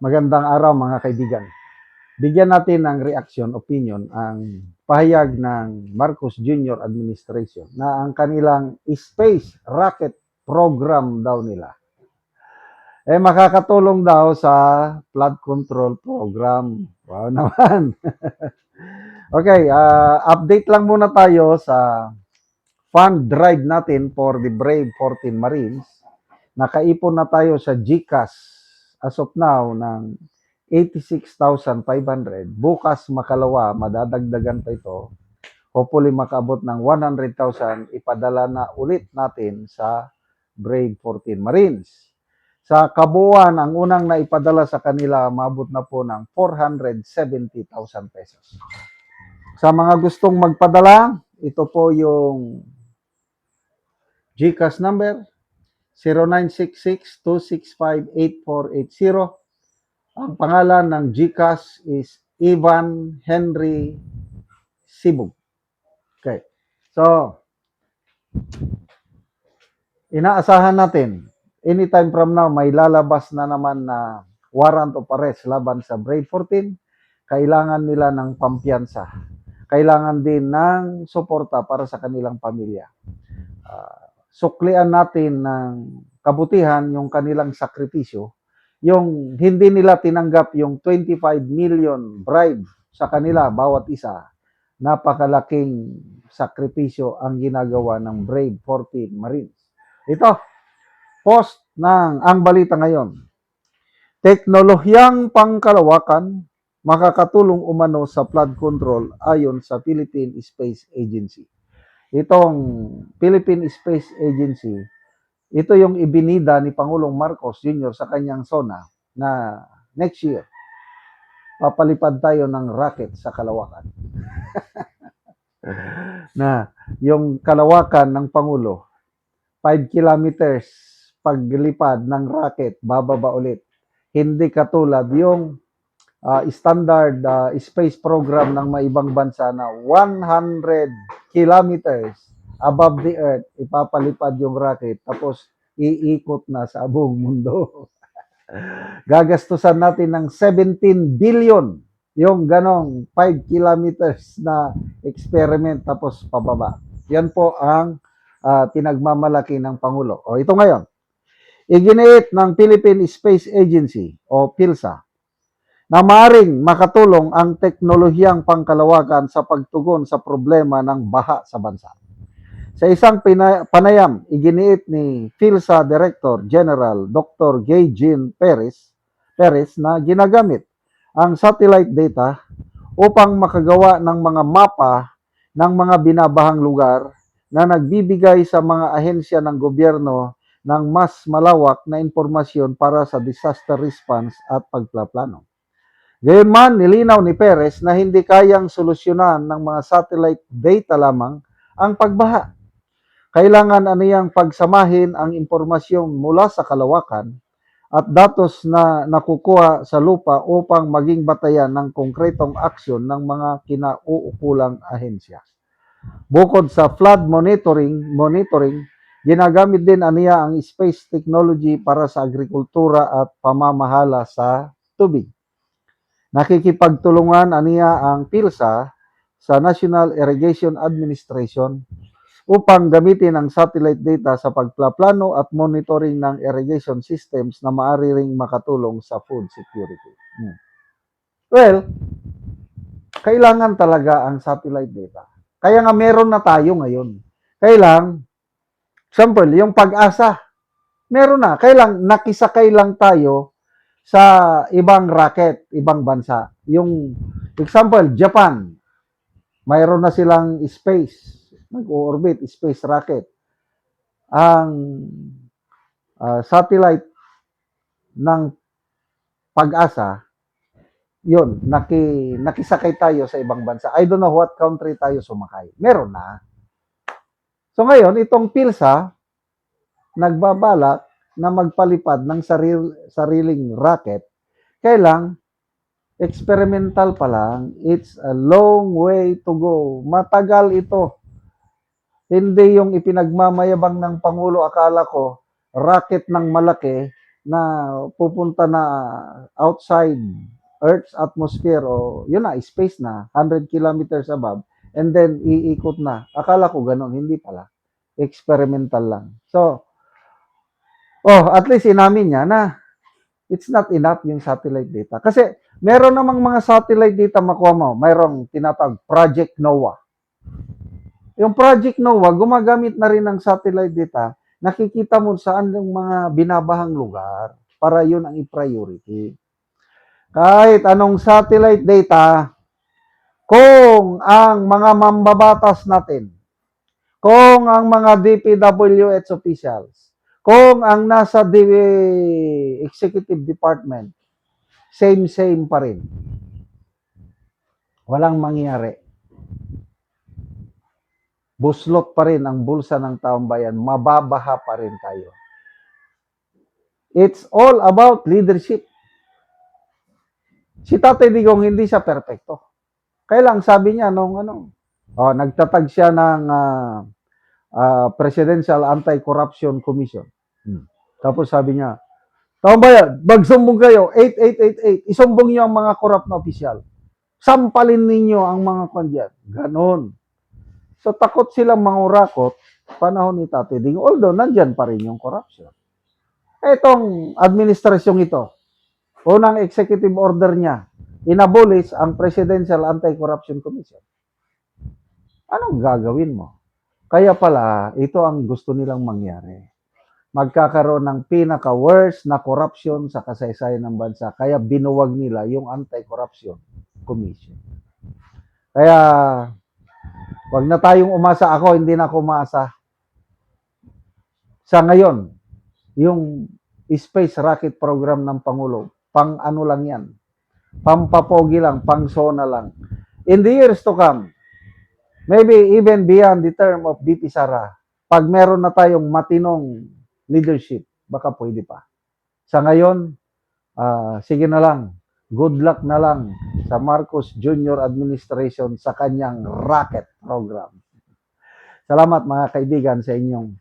Magandang araw mga kaibigan. Bigyan natin ng reaction, opinion ang pahayag ng Marcos Jr. Administration na ang kanilang space rocket program daw nila makakatulong daw sa flood control program. Wow naman. Okay, update lang muna tayo sa fund drive natin for the Brave 14 Marines. Nakaipon na tayo sa GCash as of now ng 86,500. Bukas makalawa, madadagdagan pa ito. Hopefully makaabot ng 100,000. Ipadala na ulit natin sa Brave 14 Marines. Sa kabuuan, ang unang naipadala sa kanila, mabot na po ng 470,000 pesos. Sa mga gustong magpadala, ito po yung GCash number 0966-265-8480. Ang pangalan ng GCash is Ivan Henry Sibug. Okay. So, inaasahan natin, anytime from now, may lalabas na naman na warrant of arrest laban sa Brave 14. Kailangan nila ng pampiyansa. Kailangan din ng suporta para sa kanilang pamilya. Suklian natin ng kabutihan yung kanilang sakripisyo, yung hindi nila tinanggap yung 25 million bribe sa kanila bawat isa. Napakalaking sakripisyo ang ginagawa ng Brave 14 Marines. Ito, post ng ang balita ngayon. Teknolohiyang pangkalawakan makakatulong umano sa flood control ayon sa Philippine Space Agency. Itong Philippine Space Agency, ito yung ibinida ni Pangulong Marcos Jr. sa kanyang SONA na next year, papalipad tayo ng rocket sa kalawakan. Na yung kalawakan ng Pangulo, 5 kilometers paglipad ng rocket, bababa ulit. Hindi katulad yung standard space program ng mga ibang bansa na 100 kilometers above the earth, ipapalipad yung rocket, tapos iikot na sa buong mundo. Gagastusan natin ng 17 billion yung ganong 5 kilometers na experiment tapos pababa. Yan po ang pinagmamalaki ng Pangulo. O ito ngayon, iginiit ng Philippine Space Agency o PhilSA na maaaring makatulong ang teknolohiyang pangkalawakan sa pagtugon sa problema ng baha sa bansa. Sa isang panayam, iginiit ni PhilSA Director General Dr. Gay Jean Perez na ginagamit ang satellite data upang makagawa ng mga mapa ng mga binabahang lugar na nagbibigay sa mga ahensya ng gobyerno ng mas malawak na impormasyon para sa disaster response at pagplaplano. Gayunman, nilinaw ni Perez na hindi kayang solusyonan ng mga satellite data lamang ang pagbaha. Kailangan aniyang pagsamahin ang impormasyon mula sa kalawakan at datos na nakukuha sa lupa upang maging batayan ng konkretong aksyon ng mga kinauukulang ahensya. Bukod sa flood monitoring, ginagamit din aniya ang space technology para sa agrikultura at pamamahala sa tubig. Nakikipagtulungan aniya ang PhilSA sa National Irrigation Administration upang gamitin ang satellite data sa pagplaplano at monitoring ng irrigation systems na maaari ring makatulong sa food security. Well, kailangan talaga ang satellite data. Kaya nga meron na tayo ngayon. Kailang, example, yung Pag-asa, meron na. Kailang nakisakay lang tayo sa ibang rocket, ibang bansa. Yung example, Japan, mayroon na silang space, nag-orbit, space rocket. Ang satellite ng Pag-asa, yun, nakisakay tayo sa ibang bansa. I don't know what country tayo sumakay. Meron na. So ngayon, itong PhilSA, nagbabalak na magpalipad ng sariling rocket, kailang experimental pa lang, it's a long way to go. Matagal ito. Hindi yung ipinagmamayabang ng Pangulo, akala ko, rocket ng malaki, na pupunta na outside Earth's atmosphere o yun na, space na, 100 kilometers above, and then iikot na. Akala ko ganun, hindi pala. Experimental lang. So, at least inamin niya na it's not enough yung satellite data. Kasi meron namang mga satellite data makuha mo. Mayroong tinatawag Project NOAA. Yung Project NOAA, gumagamit na rin ng satellite data. Nakikita mo saan yung mga binabahang lugar para yun ang i-priority. Kahit anong satellite data, kung ang mga mambabatas natin, kung ang mga DPWH officials, kung ang nasa executive department, same pa rin. Walang mangyari. Buslot pa rin ang bulsa ng taong bayan, mababaha pa rin tayo. It's all about leadership. Si Tatay Digong hindi siya perpekto. Kaya lang sabi niya nagtatag siya ng Presidential Anti-Corruption Commission. Tapos sabi niya, taong bayan, magsumbong kayo, 8888, isumbong niyo ang mga corrupt na opisyal. Sampalin ninyo ang mga kandyan. Ganon. So takot silang mangurakot panahon ni Tatay Digong. Although nandyan pa rin yung corruption. Itong administrasyong ito, unang executive order niya, inabolish ang Presidential Anti-Corruption Commission. Anong gagawin mo? Kaya pala, ito ang gusto nilang mangyari. Magkakaroon ng pinaka-worst na corruption sa kasaysayan ng bansa. Kaya binuwag nila yung Anti-Corruption Commission. Kaya, wag na tayong umasa. Ako, hindi na ako umasa. Sa ngayon, yung space rocket program ng Pangulo, pang ano lang yan, pampapogi lang, pang sona lang. In the years to come, maybe even beyond the term of VP Sara, pag meron na tayong matinong leadership, baka pwede pa. Sa ngayon, sige na lang, good luck na lang sa Marcos Jr. Administration sa kanyang rocket program. Salamat mga kaibigan sa inyong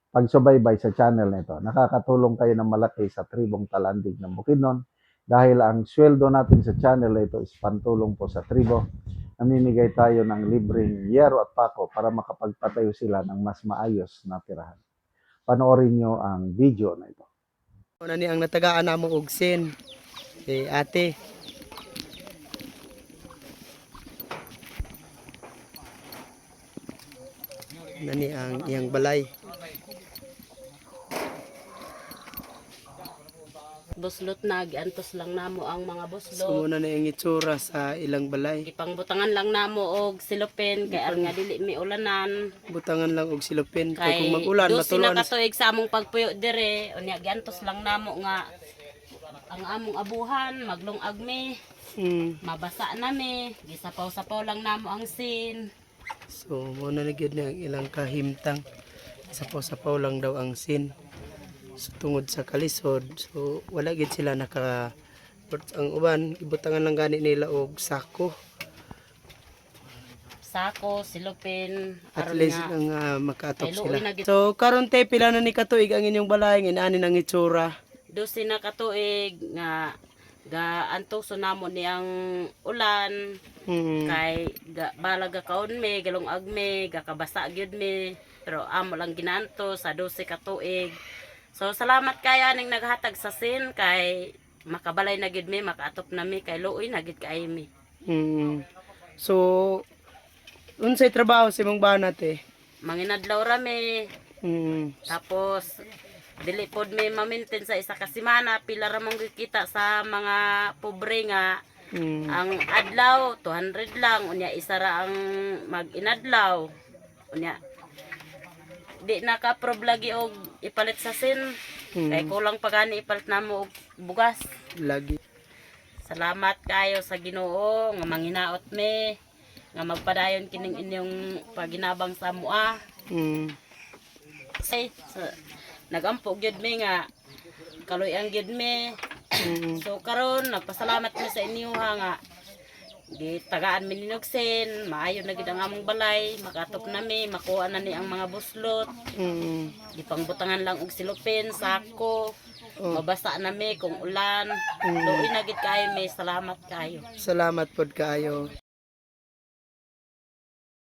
pagsubaybay sa channel nito. Nakakatulong kayo ng malaki sa tribong Talandig ng Bukidnon dahil ang sweldo natin sa channel nito is pantulong po sa tribo. Namimigay tayo ng libreng yero at pako para makapagpatayo sila ng mas maayos na tirahan. Panoorin nyo ang video na ito. Ni ang natagaan namo og sin. Ate. Nani ang iyang balay. Buslot na, giantos lang namo ang mga buslot. Sumuna na ang itsura sa ilang balay. Gipangbutangan lang namo og silopin kay aron nga dili mi ulanan. Butangan lang og silupin kay kung Kay mag-ulan dos matulan. na katuig sa among pagpuyo dire, unya giantos lang namo nga ang among abuhan maglungag mi, mabasa na mi, gisapaw-sapaw lang namo ang sin. So mo na gyud na ang ilang kahimtang. Sapaw-sapaw lang daw ang sin. So, tungod sa kalisod, so wala gid sila naka ang uban ibutangan lang gani nila og sako. Sako, silopin, At aron least nga ang makaatop kay sila. luoy na gid. So karon te pila na ni katuig ang inyong balay ngani nang itsura. Dos na katuig nga gaantoso namo ni ang ulan. Kay balaga kaon mi, galungag mi, gakabasa gyud mi, pero amo lang ginanto sa 12 ka tuig. So salamat kay aning naghatag sa sin kay makabalay na gyud mi, makaatop na mi kay luoy na gyud kay mi. So unsay trabaho sa imong banat eh? Manginadlaw ra mi. Tapos dili pod mi ma-maintain sa isa ka semana, pila ra man gyud kita sa mga pobre nga. Ang adlaw 200 lang, unya isa ra ang mag-inadlaw. Unya di naka-approve lagi og ipalit sa sin. Kay kulang pa gani ipalit namo og bugas. Lagi. Salamat kayo sa Ginoo nga manginaot mi nga magpadayon kining inyong paginabang sa mua. Nagampo gyud mi nga kaloy ang gyud mi. So karon nagpasalamat mi sa inyo nga gitagaan mi ninugsen, maayo na gid ang among balay, makatop nami, makuha na ni ang mga buslot, gipangbutangan lang og silupin, sako, mabasa nami kung ulan. Luoy na gid kayo, may salamat kayo. Salamat pod kaayo.